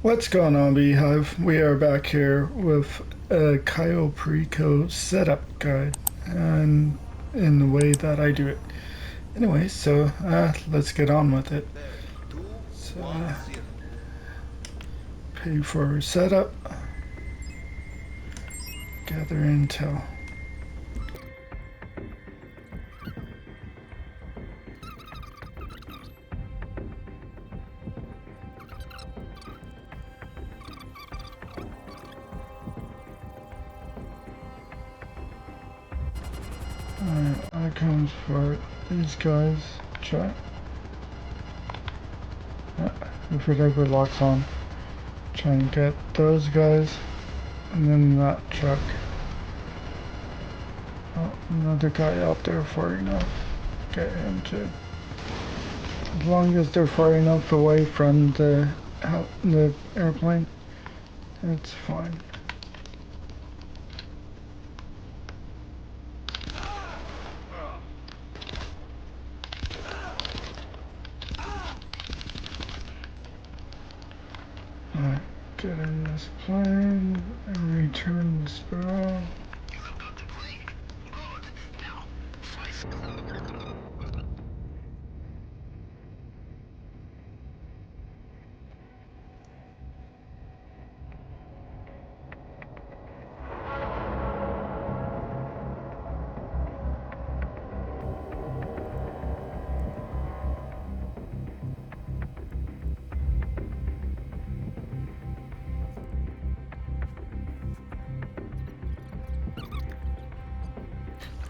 What's going on, Beehive? We are back here with a Cayo Perico setup guide and in the way that I do it. Anyway, so let's get on with it. So, pay for setup, gather intel. Alright, icons for these guys. Chat. If it ever locks on, try and get those guys. And then that truck. Oh, another guy out there far enough. Get him too. As long as they're far enough away from the airplane, it's fine. Alright, get in this plane and return the sparrow.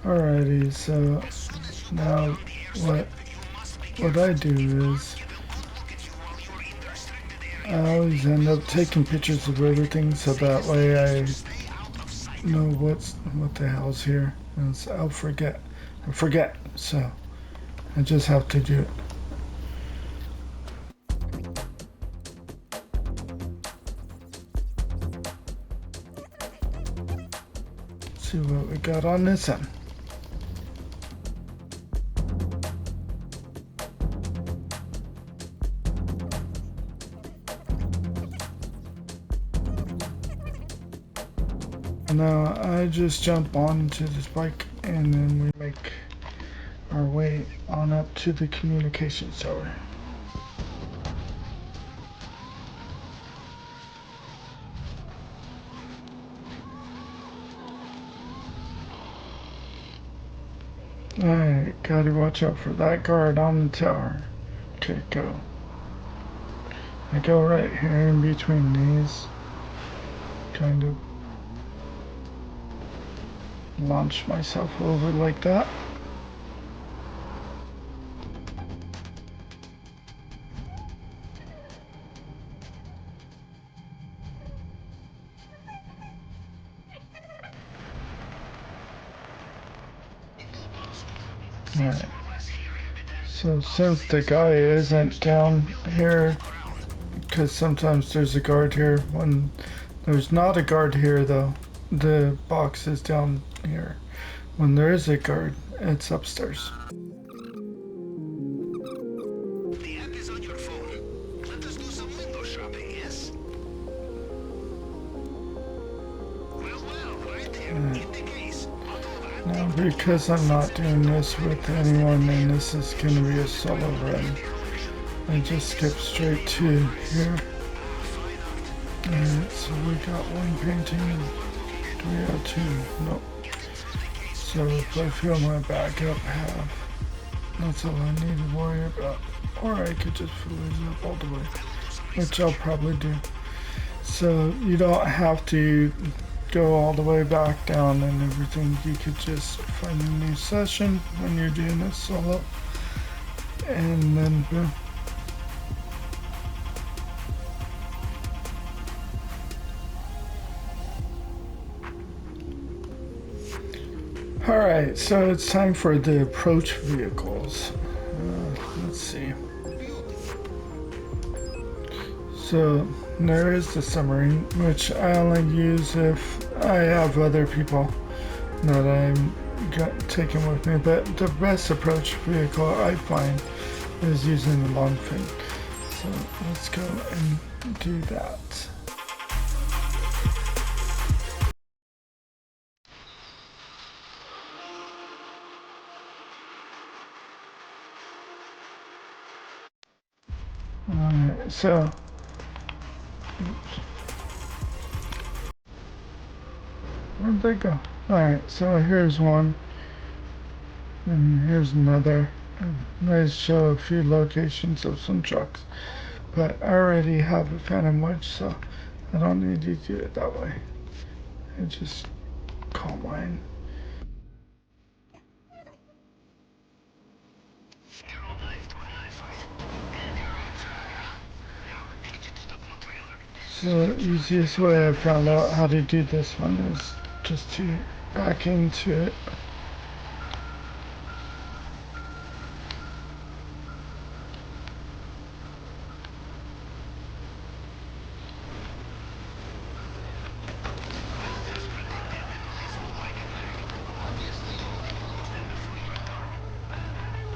Alrighty, so now what I do is I always end up taking pictures of everything so that way I know what the hell's here. And I forget, so I just have to do it. Let's see what we got on this end. Now I just jump onto this bike and then we make our way on up to the communications tower. Alright, gotta watch out for that guard on the tower. Okay, go. I go right here in between these. Kind of launch myself over like that. Alright. So since the guy isn't down here, because sometimes there's a guard here, when there's not a guard here though, the box is down here. When there is a guard, it's upstairs. The app is on your phone. Let us do some window shopping, yes? Well, right here. In the case. Now, because I'm not doing this with anyone and this is going to be a solo run, I just skip straight to here. Alright, so we got one painting. Do we have two? Nope. So if I fill my backup half, that's all I need to worry about. Or I could just fill these up all the way, which I'll probably do. So you don't have to go all the way back down and everything. You could just find a new session when you're doing this solo, and then boom. Alright, so it's time for the approach vehicles. Let's see. So there is the submarine, which I only use if I have other people that I'm taking with me, but the best approach vehicle I find is using the long fin. So let's go and do that. Alright, so where'd they go? Alright, so here's one, and here's another. Nice show a few locations of some trucks, but I already have a Phantom Wedge, so I don't need to do it that way. I just call mine. So the easiest way I found out how to do this one is just to back into it.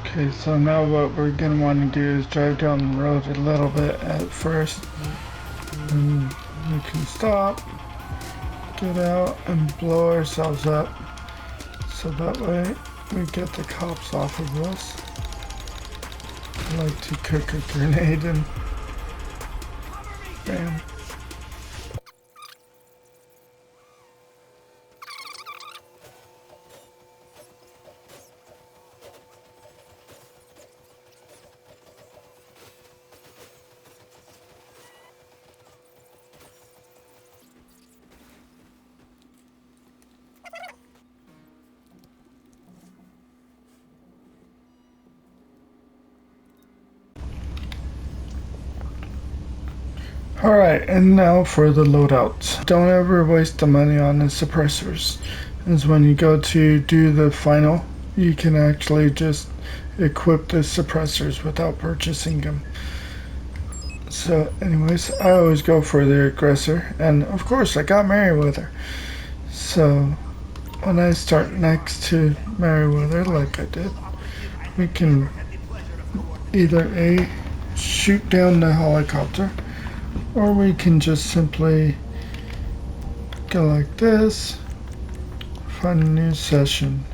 Okay, so now what we're gonna want to do is drive down the road a little bit at first, and we can stop, get out, and blow ourselves up, so that way we get the cops off of us. I like to cook a grenade and bam. Alright, and now for the loadouts. Don't ever waste the money on the suppressors. As when you go to do the final, you can actually just equip the suppressors without purchasing them. So anyways, I always go for the aggressor, and of course I got Merryweather. So when I start next to Merryweather like I did, we can either A, shoot down the helicopter, or we can just simply go like this, find a new session.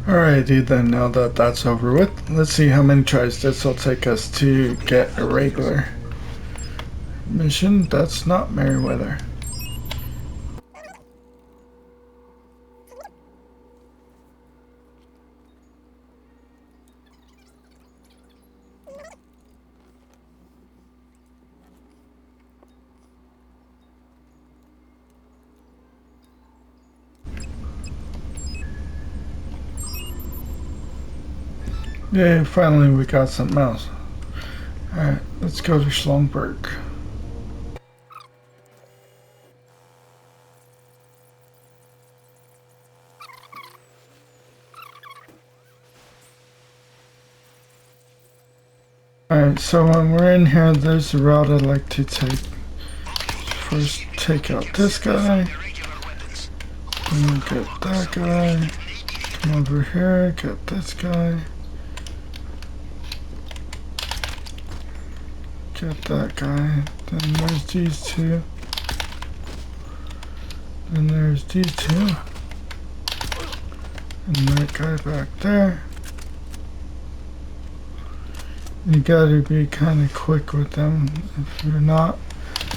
Alrighty then, now that that's over with, let's see how many tries this will take us to get a regular mission that's not Merryweather. Yay, finally we got something else. Alright, let's go to Schlumberg. Alright, so when we're in here, there's a route I like to take. First, take out this guy. Then get that guy. Come over here, get this guy. Get that guy. Then there's these two. Then there's these two. And that guy back there. You gotta be kind of quick with them. If you're not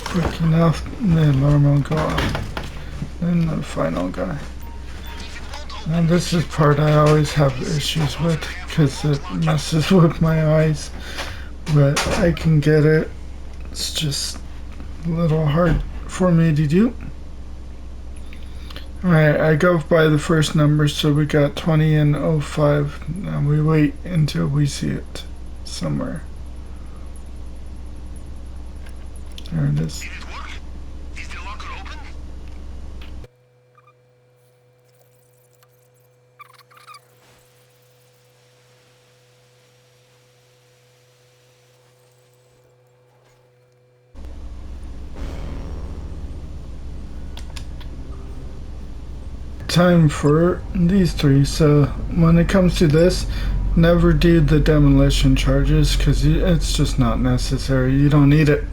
quick enough, the alarm will go off. Then the final guy. Now this is part I always have issues with because it messes with my eyes. But I can get it. It's just a little hard for me to do. Alright, I go by the first number, so we got 20 and 05. Now we wait until we see it somewhere. There it is. Is the locker open? Time for these three. So when it comes to this, never do the demolition charges because it's just not necessary. You don't need it.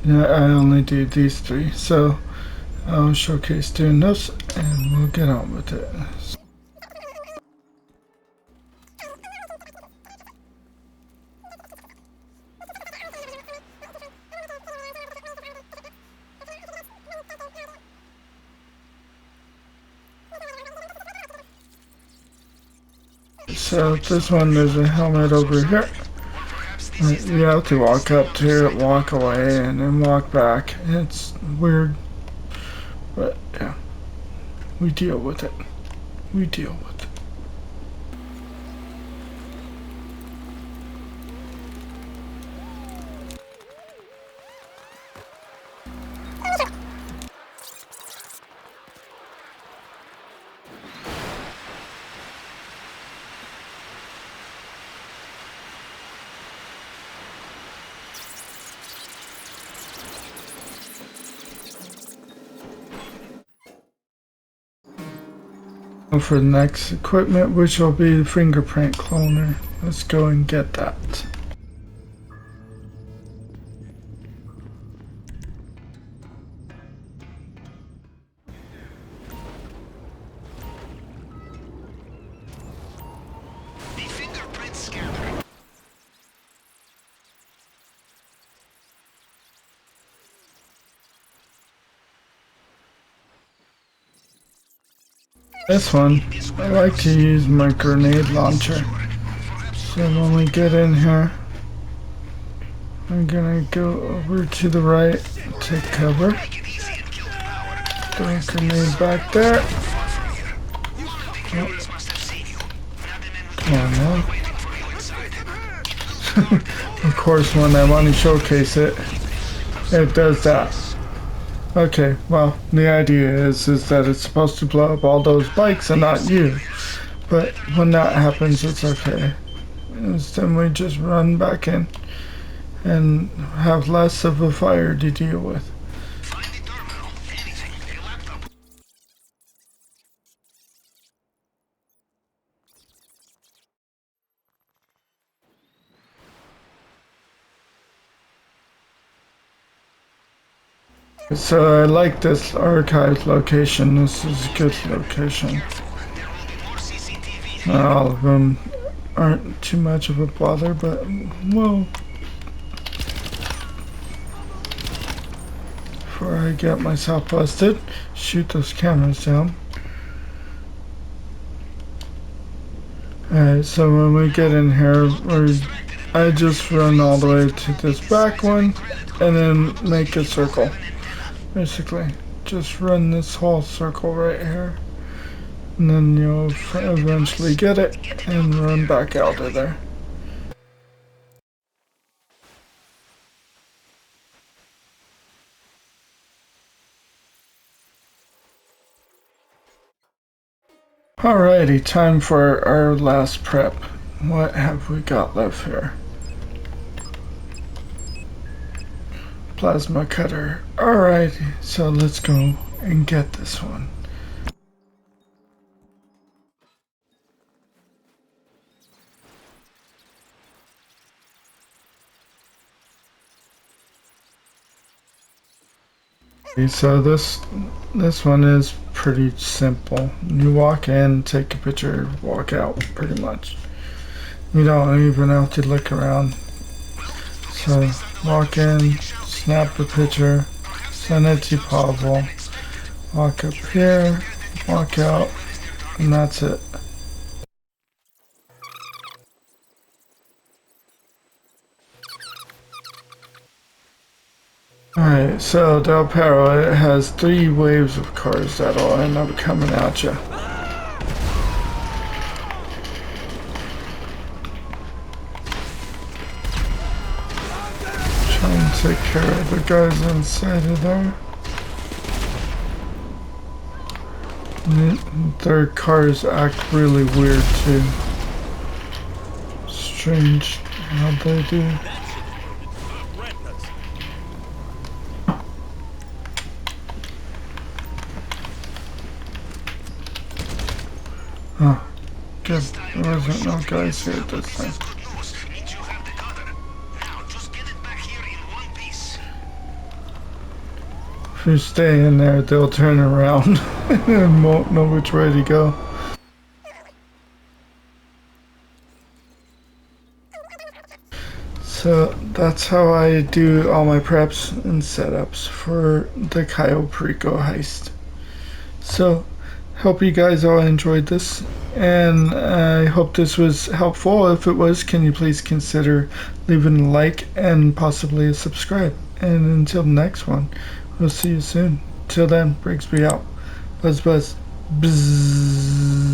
Yeah, I only do these three, so I'll showcase doing those and we'll get on with it. So this one, there's a helmet over here. You have to walk up to it, walk away, and then walk back. It's weird, but yeah, we deal with it. We deal with it. For the next equipment, which will be the fingerprint cloner. Let's go and get that. The fingerprint scanner. This one, I like to use my grenade launcher. So when we get in here, I'm gonna go over to the right, take cover, throw a grenade back there. Oh. Come on now. Of course, when I want to showcase it, it does that. Okay, well, the idea is that it's supposed to blow up all those bikes and not you. But when that happens, it's okay. Instead, we just run back in and have less of a fire to deal with. Find the terminal. Anything. A laptop. So I like this archive location. This is a good location. Not all of them aren't too much of a bother, but well, before I get myself busted, shoot those cameras down. Alright, so when we get in here, I just run all the way to this back one and then make a circle. Basically, just run this whole circle right here. And then you'll eventually get it and run back out of there. Alrighty, time for our last prep. What have we got left here? Plasma cutter. Alright, so let's go and get this one. Okay, so this one is pretty simple. You walk in, take a picture, walk out, pretty much. You don't even have to look around. So walk in, snap the picture, send it to Pavel, walk up here, walk out, and that's it. Alright, so Del Perro, it has 3 waves of cars that'll end up coming at you. Try and take care of the guys inside of there. Their cars act really weird too. Strange how they do. Huh. Good. There wasn't no guys here this time. Good news means you have the cutter. Now just get it back here in one piece. If you stay in there, they'll turn around and won't know which way to go. So that's how I do all my preps and setups for the Cayo Perico heist. So, hope you guys all enjoyed this, and I hope this was helpful. If it was, can you please consider leaving a like and possibly a subscribe. And until the next one, we'll see you soon. Till then, Brigsby out. Buzz buzz. Bzzz.